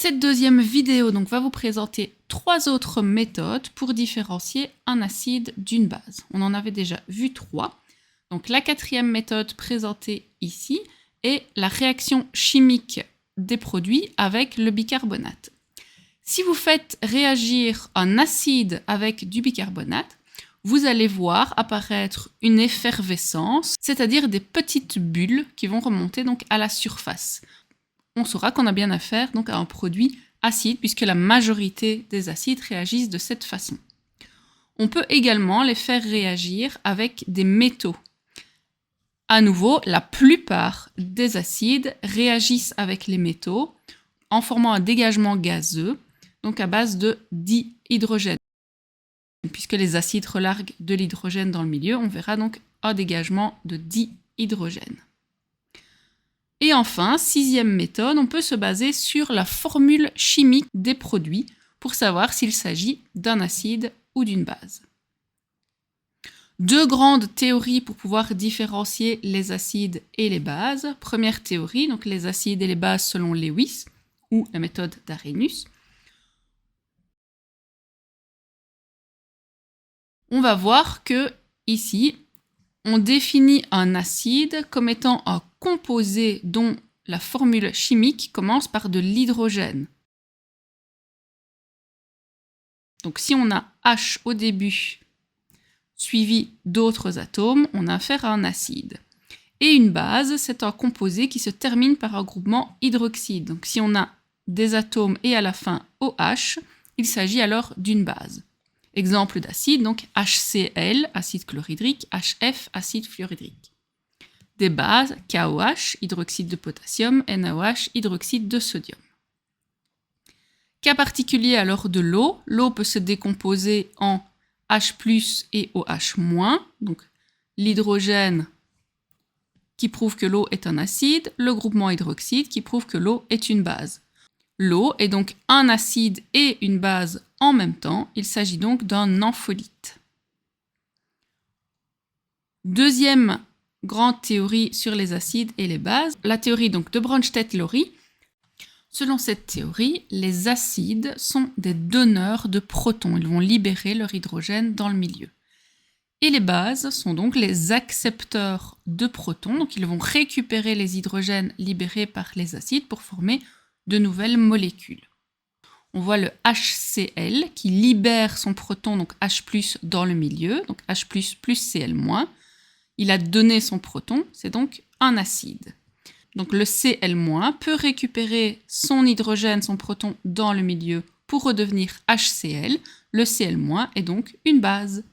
Cette deuxième vidéo donc, va vous présenter 3 autres méthodes pour différencier un acide d'une base. On en avait déjà vu 3. Donc la 4e méthode présentée ici est la réaction chimique des produits avec le bicarbonate. Si vous faites réagir un acide avec du bicarbonate, vous allez voir apparaître une effervescence, c'est-à-dire des petites bulles qui vont remonter donc à la surface. On saura qu'on a bien affaire donc à un produit acide puisque la majorité des acides réagissent de cette façon. On peut également les faire réagir avec des métaux. À nouveau, la plupart des acides réagissent avec les métaux en formant un dégagement gazeux, donc à base de dihydrogène. Puisque les acides relarguent de l'hydrogène dans le milieu, on verra donc un dégagement de dihydrogène. Et enfin, 6e méthode, on peut se baser sur la formule chimique des produits pour savoir s'il s'agit d'un acide ou d'une base. 2 grandes théories pour pouvoir différencier les acides et les bases. Première théorie, donc les acides et les bases selon Lewis, ou la méthode d'Arrhenius. On va voir que ici, on définit un acide comme étant un composé dont la formule chimique commence par de l'hydrogène. Donc si on a H au début, suivi d'autres atomes, on a affaire à un acide. Et une base, c'est un composé qui se termine par un groupement hydroxyde. Donc si on a des atomes et à la fin OH, il s'agit alors d'une base. Exemple d'acide, donc HCl, acide chlorhydrique, HF, acide fluorhydrique. Des bases, KOH, hydroxyde de potassium, NaOH, hydroxyde de sodium. Cas particulier alors de l'eau, l'eau peut se décomposer en H+, et OH-, donc l'hydrogène qui prouve que l'eau est un acide, le groupement hydroxyde qui prouve que l'eau est une base. L'eau est donc un acide et une base en même temps, il s'agit donc d'un ampholyte. Deuxième grande théorie sur les acides et les bases, la théorie donc de Bronsted-Lowry. Selon cette théorie, les acides sont des donneurs de protons, ils vont libérer leur hydrogène dans le milieu. Et les bases sont donc les accepteurs de protons, donc ils vont récupérer les hydrogènes libérés par les acides pour former de nouvelles molécules. On voit le HCl qui libère son proton, donc H+, dans le milieu, donc H+, plus Cl-. Il a donné son proton, c'est donc un acide. Donc le Cl- peut récupérer son hydrogène, son proton dans le milieu pour redevenir HCl. Le Cl- est donc une base.